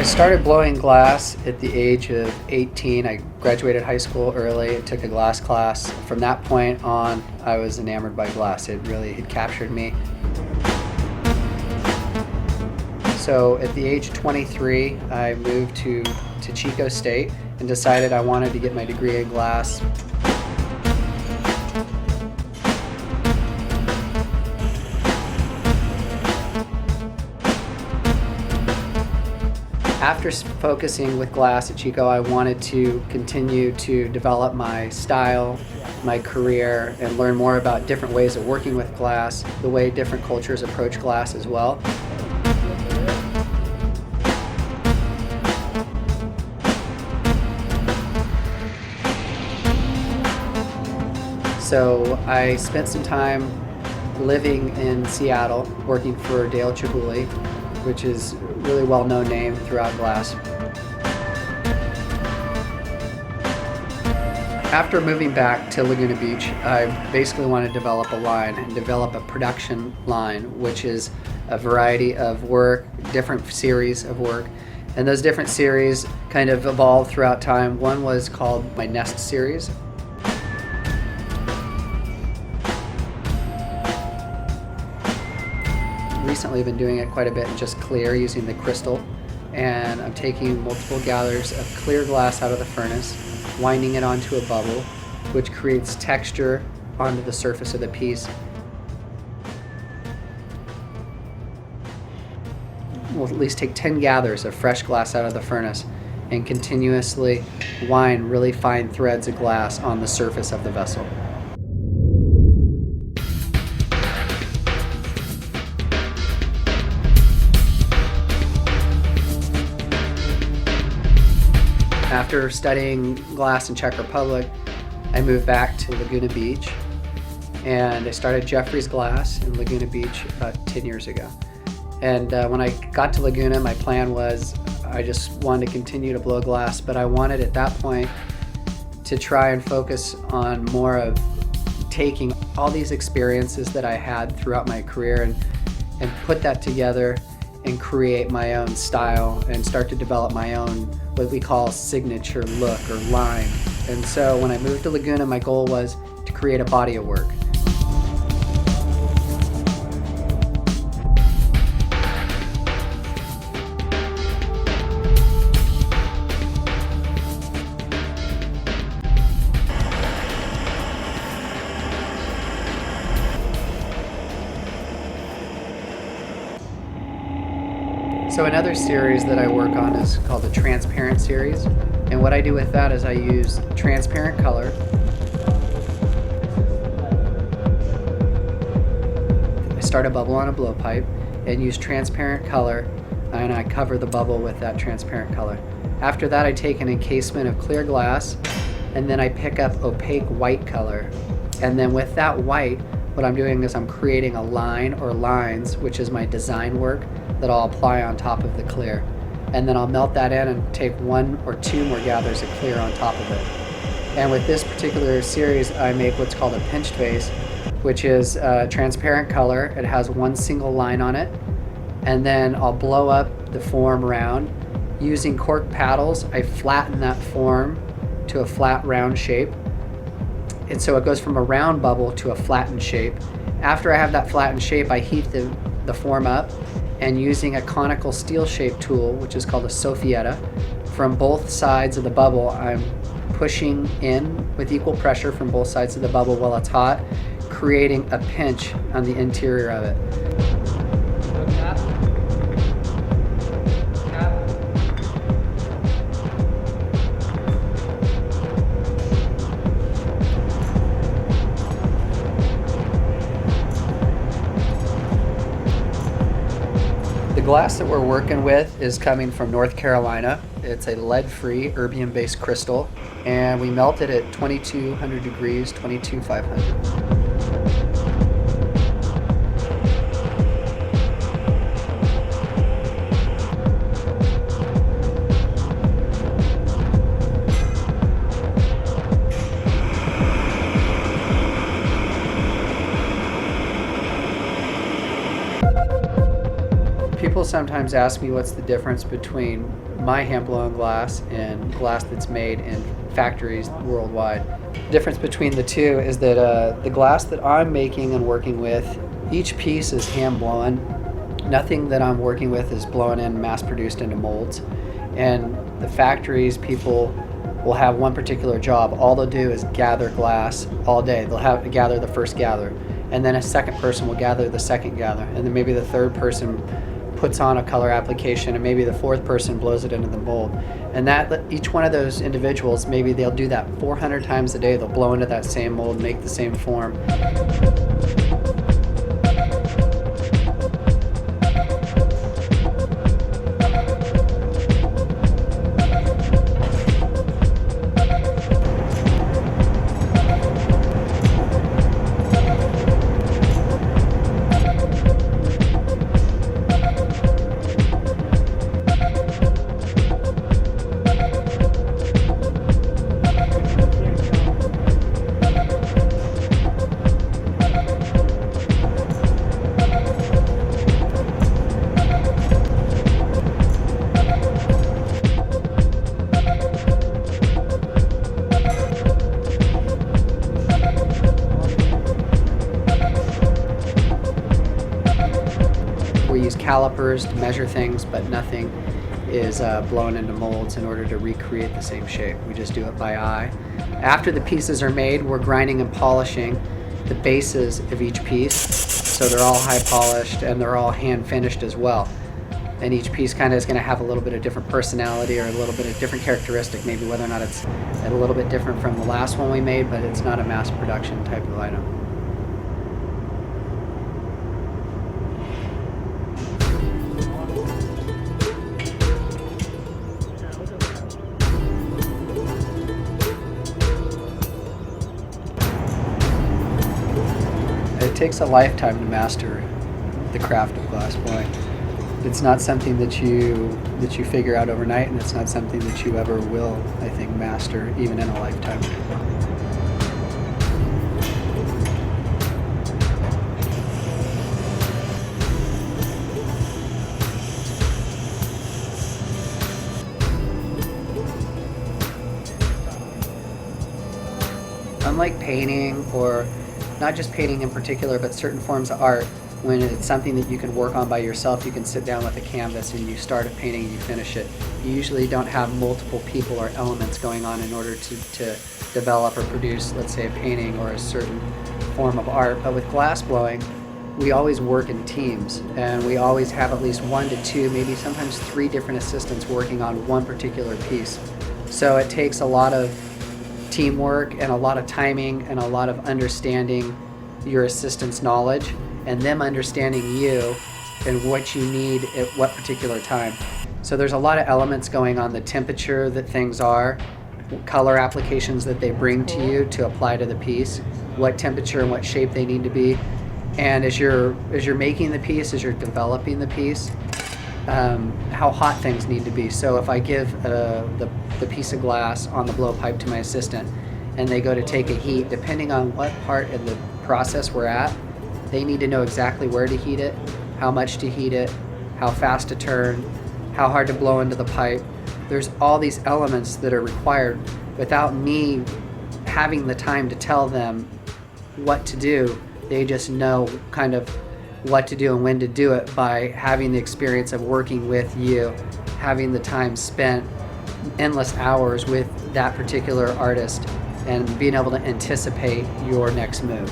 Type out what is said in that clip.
started blowing glass at the age of 18. I graduated high school early and took a glass class. From that point on, I was enamored by glass. It really had captured me. So at the age of 23, I moved to Chico State and decided I wanted to get my degree in glass. After focusing with glass at Chico, I wanted to continue to develop my style, my career, and learn more about different ways of working with glass, the way different cultures approach glass as well. So I spent some time living in Seattle, working for Dale Chihuly, which is a really well-known name throughout glass. After moving back to Laguna Beach, I basically want to develop a line and develop a production line, which is a variety of work, different series of work. And those different series kind of evolved throughout time. One was called my Nest series. Recently I've been doing it quite a bit in just clear using the crystal, and I'm taking multiple gathers of clear glass out of the furnace, winding it onto a bubble, which creates texture onto the surface of the piece. We'll at least take 10 gathers of fresh glass out of the furnace and continuously wind really fine threads of glass on the surface of the vessel. After studying glass in Czech Republic, I moved back to Laguna Beach, and I started Jeffries Glass in Laguna Beach about 10 years ago. And when I got to Laguna, my plan was I just wanted to continue to blow glass, but I wanted at that point to try and focus on more of taking all these experiences that I had throughout my career and put that together and create my own style and start to develop my own what we call signature look or line. And so when I moved to Laguna, my goal was to create a body of work. So another series that I work on is called the transparent series. And what I do with that is I use transparent color. I start a bubble on a blowpipe and use transparent color, and I cover the bubble with that transparent color. After that, I take an encasement of clear glass, and then I pick up opaque white color. And then with that white, what I'm doing is I'm creating a line or lines, which is my design work, that I'll apply on top of the clear. And then I'll melt that in and take 1 or 2 more gathers of clear on top of it. And with this particular series, I make what's called a pinched vase, which is a transparent color. It has 1 single line on it. And then I'll blow up the form round. Using cork paddles, I flatten that form to a flat round shape. And so it goes from a round bubble to a flattened shape. After I have that flattened shape, I heat the form up, and using a conical steel shaped tool, which is called a soffietta, from both sides of the bubble, I'm pushing in with equal pressure from both sides of the bubble while it's hot, creating a pinch on the interior of it. The glass that we're working with is coming from North Carolina. It's a lead-free, erbium-based crystal, and we melt it at 2200 degrees, 22,500. People People sometimes ask me what's the difference between my hand-blown glass and glass that's made in factories worldwide. The difference between the two is that the glass that I'm making and working with, each piece is hand-blown. Nothing that I'm working with is blown in, mass-produced into molds. And the factories, people will have one particular job. All they'll do is gather glass all day. They'll have to gather the first gather, and then a second person will gather the second gather, and then maybe the third person puts on a color application, and maybe the fourth person blows it into the mold. And that each one of those individuals, maybe they'll do that 400 times a day. They'll blow into that same mold, make the same form. We use calipers to measure things, but nothing is blown into molds in order to recreate the same shape. We just do it by eye. After the pieces are made, we're grinding and polishing the bases of each piece, so they're all high polished and they're all hand finished as well. And each piece kind of is going to have a little bit of different personality or a little bit of different characteristic, maybe whether or not it's a little bit different from the last one we made, but it's not a mass production type of item. It takes a lifetime to master the craft of glass blowing. It's not something that you figure out overnight, and it's not something that you ever will, I think, master even in a lifetime. Unlike painting, or not just painting in particular, but certain forms of art, when it's something that you can work on by yourself, you can sit down with a canvas and you start a painting and you finish it. You usually don't have multiple people or elements going on in order to develop or produce, let's say, a painting or a certain form of art. But with glass blowing, we always work in teams, and we always have at least 1 to 2, maybe sometimes 3 different assistants working on one particular piece. So it takes a lot of teamwork and a lot of timing and a lot of understanding your assistant's knowledge and them understanding you and what you need at what particular time. So there's a lot of elements going on: the temperature that things are, color applications that they bring to you to apply to the piece, what temperature and what shape they need to be. And as you're making the piece, as you're developing the piece, how hot things need to be. So if I give the piece of glass on the blowpipe to my assistant and they go to take a heat, depending on what part of the process we're at, they need to know exactly where to heat it, how much to heat it, how fast to turn, how hard to blow into the pipe. There's all these elements that are required without me having the time to tell them what to do. They just know kind of what to do and when to do it by having the experience of working with you, having the time spent endless hours with that particular artist and being able to anticipate your next move.